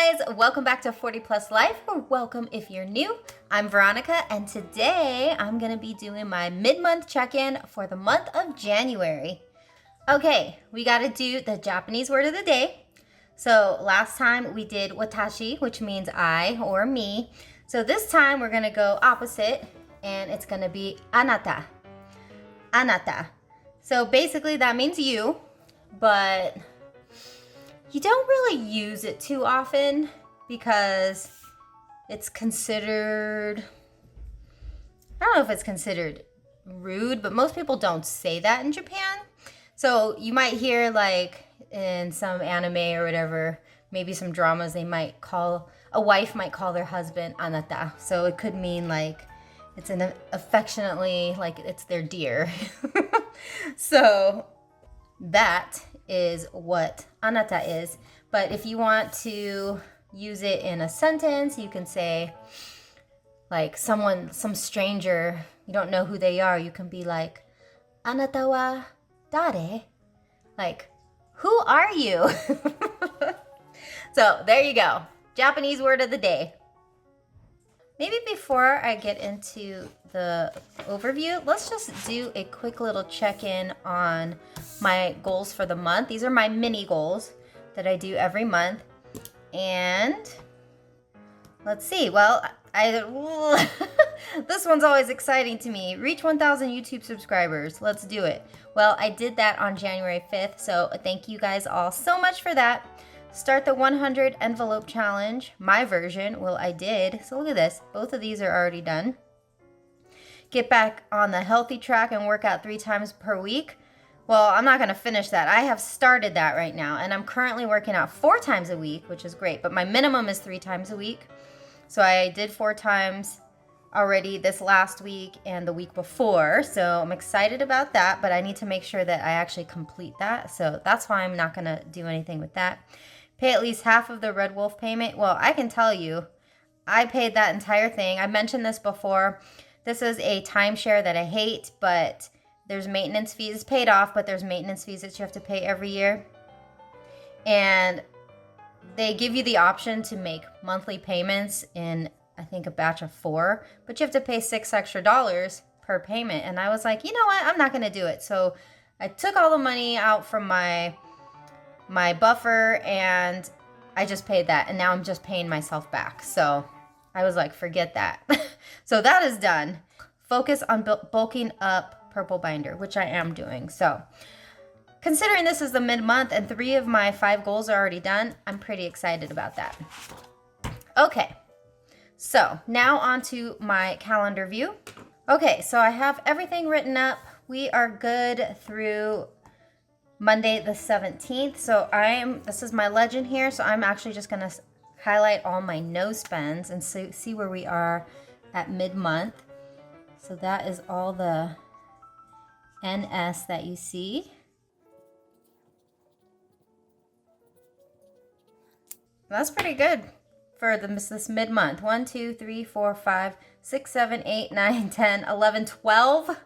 guys, welcome back to 40 Plus Life, or welcome if you're new. I'm Veronica, and today I'm gonna be doing my mid-month check-in for the month of January. Okay, we gotta do the Japanese word of the day. So last time we did watashi, which means I or me. So this time we're gonna go opposite, and it's gonna be anata. Anata. So basically that means you, but you don't really use it too often because it's considered, I don't know if it's considered rude, but most people don't say that in Japan. So you might hear like in some anime or whatever, maybe some dramas, they might call, a wife might call their husband anata. So it could mean like it's an affectionately, like it's their dear. So that is what anata is. But if you want to use it in a sentence, you can say like someone, some stranger, you don't know who they are, you can be like, anata wa dare? Like, who are you? So there you go. Japanese word of the day. Maybe before I get into the overview, let's just do a quick little check-in on my goals for the month. These are my mini goals that I do every month. And let's see, well, this one's always exciting to me. Reach 1,000 YouTube subscribers. Let's do it. Well, I did that on January 5th, so thank you guys all so much for that. Start the 100 envelope challenge, my version. Well, I did. So look at this. Both of these are already done. Get back on the healthy track and work out 3 times per week. Well, I'm not going to finish that. I have started that right now, and I'm currently working out 4 times a week, which is great. But my minimum is 3 times a week. So I did 4 times already this last week and the week before. So I'm excited about that, but I need to make sure that I actually complete that. So that's why I'm not going to do anything with that. Pay at least half of the Red Wolf payment. Well, I can tell you, I paid that entire thing. I mentioned this before. This is a timeshare that I hate, but there's maintenance fees. It's paid off, but there's maintenance fees that you have to pay every year. And they give you the option to make monthly payments in, I think, a batch of 4, but you have to pay $6 extra per payment. And I was like, you know what? I'm not going to do it. So I took all the money out from my buffer and I just paid that, and now I'm just paying myself back. So I was like, forget that. So that is done. Focus on bulking up purple binder, which I am doing. So considering this is the mid-month and 3 of my 5 goals are already done, I'm pretty excited about that. Okay, so now on to my calendar view. Okay, so I have everything written up. We are good through Monday the 17th. So this is my legend here. So I'm actually just gonna highlight all my no spends and see where we are at mid-month. So that is all the NS that you see. That's pretty good for this mid-month. 1, 2, 3, 4, 5, 6, 7, 8, 9, 10, 11, 12.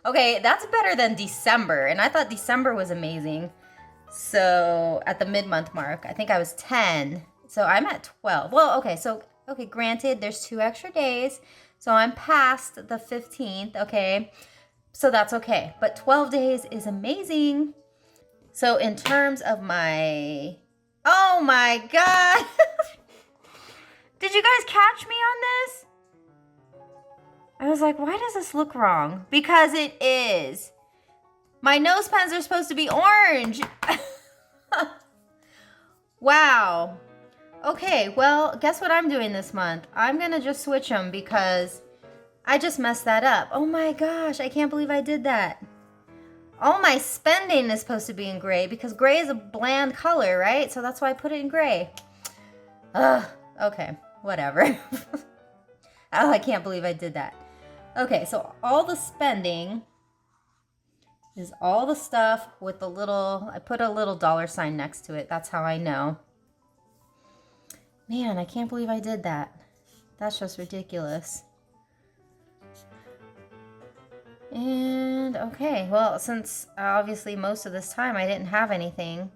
Okay, that's better than December, and I thought December was amazing. So at the mid-month mark, I think I was 10. So I'm at 12. Well, okay, granted, there's 2 extra days, so I'm past the 15th, okay? So that's okay, but 12 days is amazing. So in terms of my, oh my God. Did you guys catch me on this? I was like, why does this look wrong? Because it is. My nose pens are supposed to be orange. Wow. Okay, well, guess what I'm doing this month? I'm gonna just switch them because I just messed that up. Oh my gosh, I can't believe I did that. All my spending is supposed to be in gray because gray is a bland color, right? So that's why I put it in gray. Ugh, okay, whatever. Oh, I can't believe I did that. Okay, so all the spending is all the stuff with the little, I put a little $sign next to it. That's how I know. Man, I can't believe I did that. That's just ridiculous. And okay, well, since obviously most of this time I didn't have anything.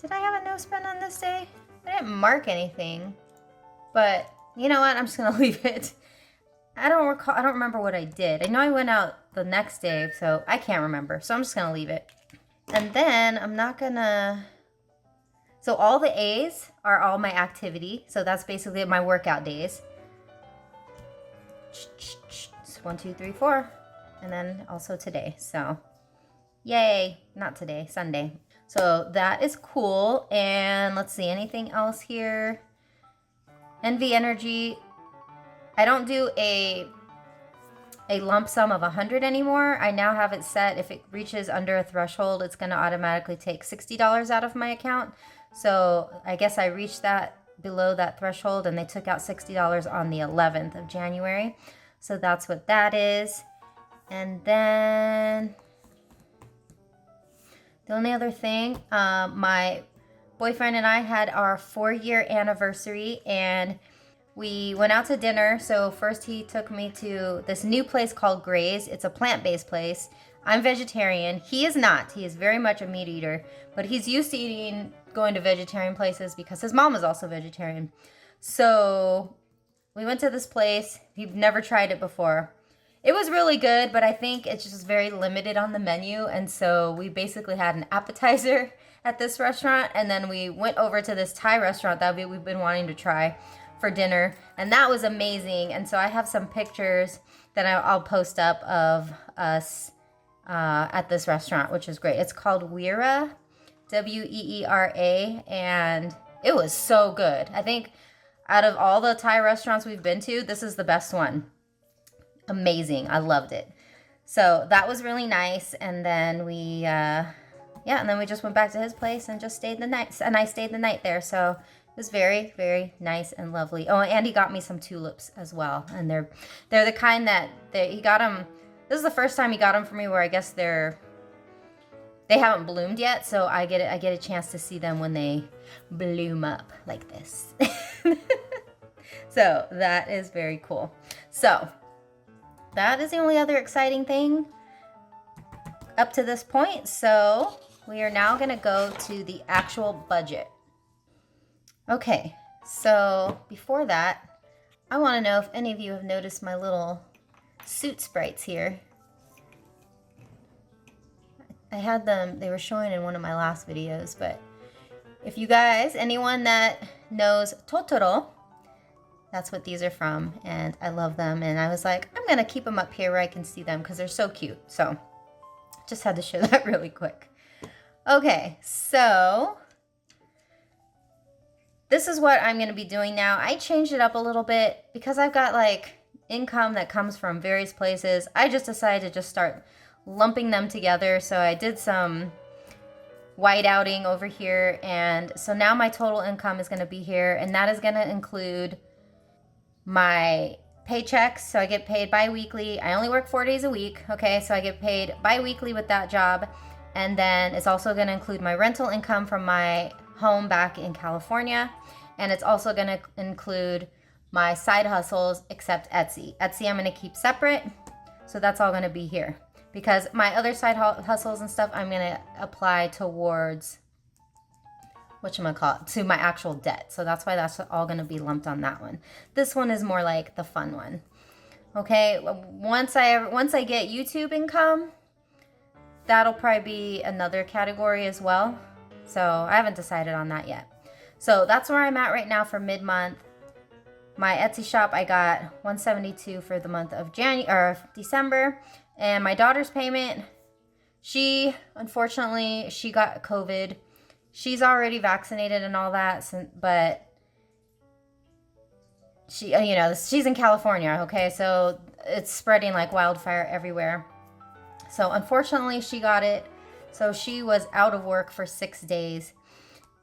Did I have a no spend on this day? I didn't mark anything, but you know what? I'm just gonna leave it. I don't remember what I did. I know I went out the next day, so I can't remember. So I'm just gonna leave it. And then I'm not gonna, so all the A's are all my activity. So that's basically my workout days. 1, 2, 3, 4. And then also today. So yay, not today, Sunday. So that is cool. And let's see, anything else here? NV Energy. I don't do a lump sum of 100 anymore. I now have it set, if it reaches under a threshold, it's gonna automatically take $60 out of my account. So I guess I reached that below that threshold and they took out $60 on the 11th of January. So that's what that is. And then the only other thing, my boyfriend and I had our 4-year anniversary and we went out to dinner. So first he took me to this new place called Gray's. It's a plant-based place. I'm vegetarian. He is not. He is very much a meat eater, but he's used to going to vegetarian places because his mom is also vegetarian. So we went to this place. He'd never tried it before. It was really good, but I think it's just very limited on the menu. And so we basically had an appetizer at this restaurant. And then we went over to this Thai restaurant that we've been wanting to try for dinner. And that was amazing. And so I have some pictures that I'll post up of us at this restaurant, which is great. It's called Weera, Weera. And it was so good. I think out of all the Thai restaurants we've been to, this is the best one. Amazing. I loved it. So that was really nice. And then we just went back to his place and just stayed the night. And I stayed the night there. So it was very, very nice and lovely. Oh, and he got me some tulips as well. And they're the kind that he got them. This is the first time he got them for me where I guess they haven't bloomed yet. So I get a chance to see them when they bloom up like this. So that is very cool. So that is the only other exciting thing up to this point. So we are now going to go to the actual budget. Okay, so before that, I want to know if any of you have noticed my little suit sprites here. I had them, they were showing in one of my last videos, but if you guys, anyone that knows Totoro, that's what these are from, and I love them. And I was like, I'm gonna keep them up here where I can see them because they're so cute. So just had to show that really quick. Okay, so this is what I'm gonna be doing now. I changed it up a little bit because I've got like income that comes from various places. I just decided to just start lumping them together. So I did some whiteouting over here, and so now my total income is gonna be here, and that is gonna include my paychecks. So I get paid bi-weekly. I only work 4 days a week. Okay, so I get paid bi-weekly with that job. And then it's also going to include my rental income from my home back in California. And it's also going to include my side hustles, except Etsy. Etsy I'm going to keep separate. So that's all going to be here. Because my other side hustles and stuff, I'm going to apply towards whatchamacallit, to my actual debt. So that's why that's all going to be lumped on that one. This one is more like the fun one. Okay, once I get YouTube income, that'll probably be another category as well. So I haven't decided on that yet. So that's where I'm at right now for mid-month. My Etsy shop, I got $172 for the month of December. And my daughter's payment, unfortunately, she got COVID. She's already vaccinated and all that, but she's in California, okay? So it's spreading like wildfire everywhere. So unfortunately, she got it. So she was out of work for 6 days.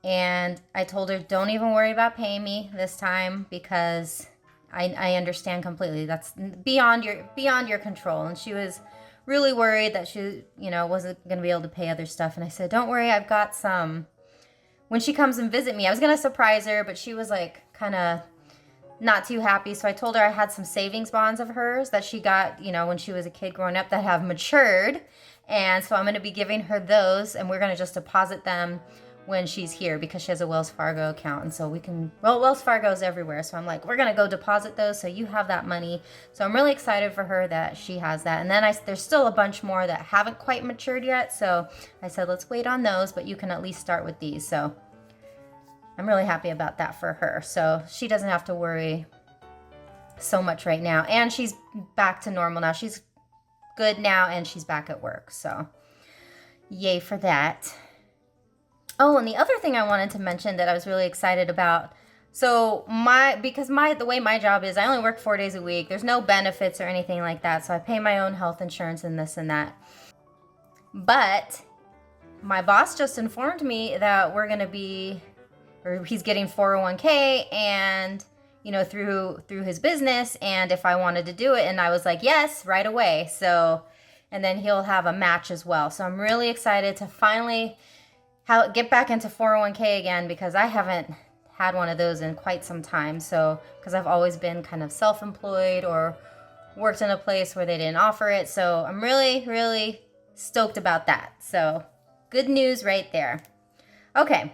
And I told her, don't even worry about paying me this time because I understand completely. That's beyond your control. And she was really worried that she, wasn't going to be able to pay other stuff. And I said, don't worry, I've got some. When she comes and visit me, I was going to surprise her, but she was like kind of not too happy. So I told her I had some savings bonds of hers that she got, when she was a kid growing up that have matured. And so I'm going to be giving her those, and we're going to just deposit them when she's here because she has a Wells Fargo account. And so we can, well, Wells Fargo's everywhere. So I'm like, we're going to go deposit those so you have that money. So I'm really excited for her that she has that. And then there's still a bunch more that haven't quite matured yet. So I said, let's wait on those, but you can at least start with these. So I'm really happy about that for her. So she doesn't have to worry so much right now. And she's back to normal now. She's good now and she's back at work. So yay for that. Oh, and the other thing I wanted to mention that I was really excited about. So the way my job is, I only work 4 days a week. There's no benefits or anything like that. So I pay my own health insurance and this and that. But my boss just informed me that he's getting 401k and, through his business, and if I wanted to do it, and I was like, yes, right away. So, and then he'll have a match as well. So I'm really excited to finally get back into 401k again, because I haven't had one of those in quite some time. So, because I've always been kind of self-employed or worked in a place where they didn't offer it. So I'm really, really stoked about that. So good news right there. Okay.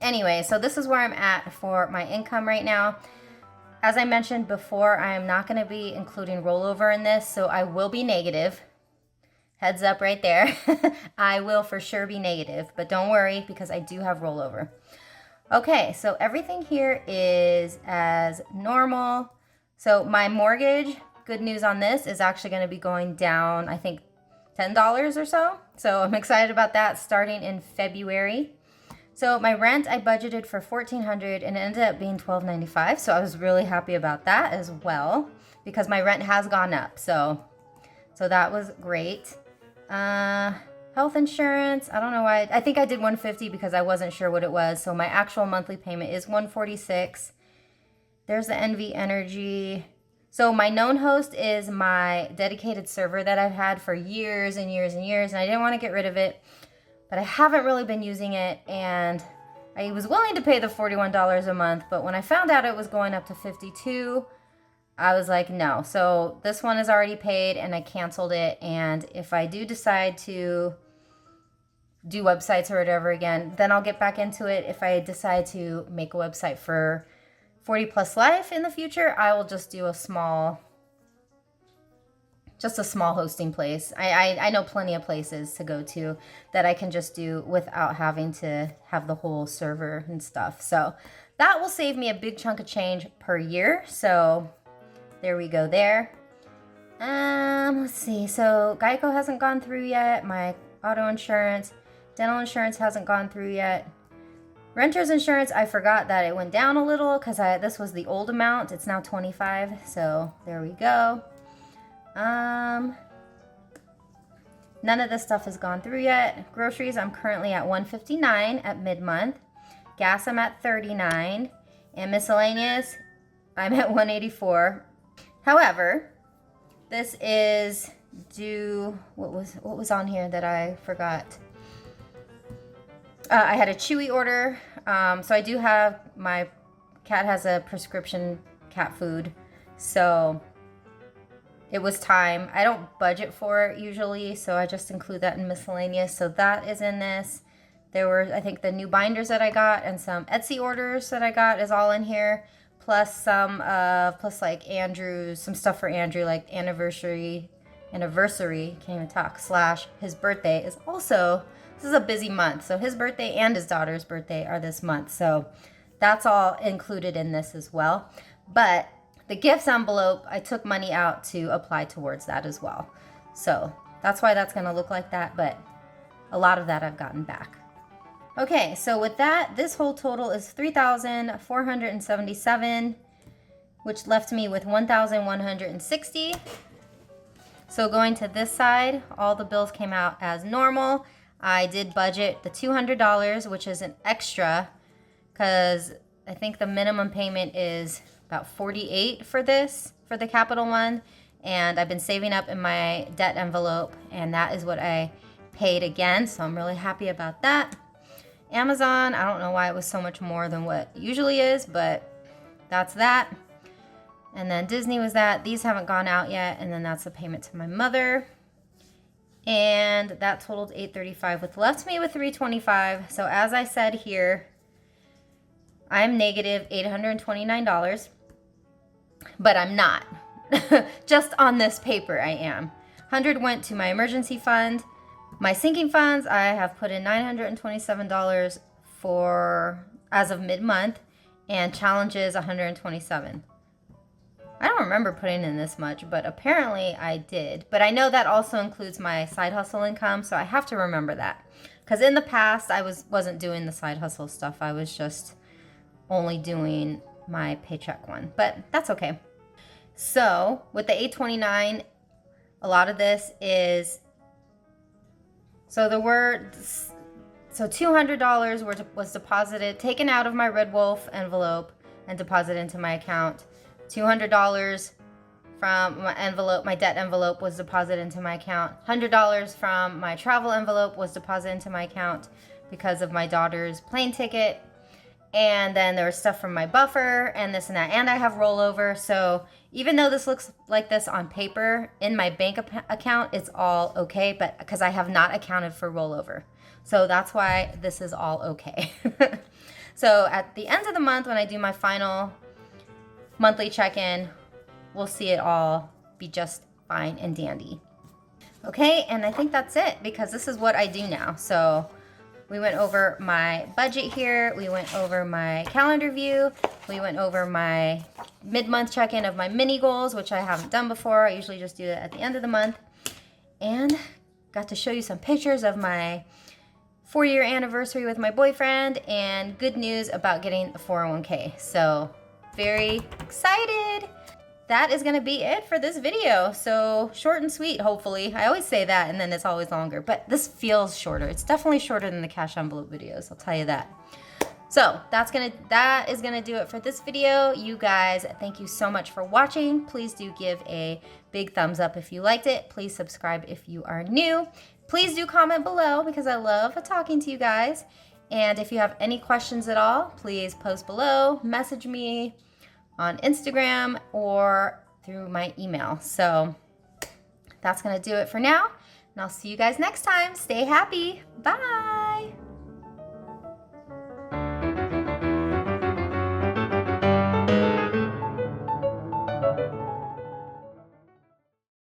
Anyway, so this is where I'm at for my income right now. As I mentioned before, I am not going to be including rollover in this, so I will be negative. Heads up right there. I will for sure be negative, but don't worry because I do have rollover. Okay, so everything here is as normal. So my mortgage, good news on this, is actually going to be going down, I think, $10 or so. So I'm excited about that starting in February. So my rent, I budgeted for $1,400 and it ended up being $1,295. So I was really happy about that as well because my rent has gone up. So that was great. Health insurance, I don't know why. I think I did $150 because I wasn't sure what it was. So my actual monthly payment is $146. There's the NV Energy. So my known host is my dedicated server that I've had for years and years and years, and I didn't want to get rid of it. But I haven't really been using it, and I was willing to pay the $41 a month, but when I found out it was going up to $52, I was like, no. So this one is already paid, and I canceled it, and if I do decide to do websites or whatever again, then I'll get back into it. If I decide to make a website for 40 Plus Life in the future, I will just do a small hosting place. I know plenty of places to go to that I can just do without having to have the whole server and stuff. So that will save me a big chunk of change per year. So there we go there. Let's see. So Geico hasn't gone through yet. My auto insurance, dental insurance hasn't gone through yet. Renter's insurance, I forgot that it went down a little because this was the old amount. It's now $25. So there we go. None of this stuff has gone through yet. Groceries, I'm currently at $159 at mid-month. Gas, I'm at $39. And miscellaneous, I'm at $184. However, this is due, what was on here that I forgot? I had a Chewy order. So I do have, my cat has a prescription cat food. So it was time. I don't budget for it usually, so I just include that in miscellaneous. So that is in this. There were, I think, the new binders that I got and some Etsy orders that I got is all in here. Plus plus like Andrew's, some stuff for Andrew, like anniversary, can't even talk, / his birthday is also, this is a busy month. So his birthday and his daughter's birthday are this month. So that's all included in this as well. But the gifts envelope, I took money out to apply towards that as well. So that's why that's going to look like that, but a lot of that I've gotten back. Okay, so with that, this whole total is $3,477, which left me with $1,160. So going to this side, all the bills came out as normal. I did budget the $200, which is an extra, because I think the minimum payment is about $48 for this, for the Capital one, and I've been saving up in my debt envelope, and that is what I paid again, so I'm really happy about that. Amazon, I don't know why it was so much more than what it usually is, but that's that. And then Disney was that. These haven't gone out yet, and then that's the payment to my mother. And that totaled $835, which left me with $325. So as I said here, I'm negative $829, but I'm not. Just on this paper, I am. 100 went to my emergency fund. My sinking funds, I have put in $927 for as of mid-month, and challenges $127. I don't remember putting in this much, but apparently I did. But I know that also includes my side hustle income, so I have to remember that. Because in the past, I wasn't doing the side hustle stuff. I was just only doing my paycheck one, but that's okay. So with the $829, a lot of this is, so $200 was deposited, taken out of my Red Wolf envelope and deposited into my account. $200 from my envelope, my debt envelope, was deposited into my account. $100 from my travel envelope was deposited into my account because of my daughter's plane ticket. And then there was stuff from my buffer and this and that. And I have rollover. So even though this looks like this on paper, in my bank account, it's all okay. But because I have not accounted for rollover. So that's why this is all okay. So at the end of the month, when I do my final monthly check-in, we'll see it all be just fine and dandy. Okay, and I think that's it, because this is what I do now. So we went over my budget here, we went over my calendar view, we went over my mid-month check-in of my mini goals, which I haven't done before. I usually just do it at the end of the month, and got to show you some pictures of my 4-year anniversary with my boyfriend, and good news about getting a 401k. So very excited. That is gonna be it for this video. So short and sweet, hopefully. I always say that and then it's always longer, but this feels shorter. It's definitely shorter than the cash envelope videos, I'll tell you that. So that is gonna do it for this video. You guys, thank you so much for watching. Please do give a big thumbs up if you liked it. Please subscribe if you are new. Please do comment below, because I love talking to you guys. And if you have any questions at all, please post below, message me on Instagram or through my email. So that's gonna do it for now, and I'll see you guys next time. Stay happy. Bye.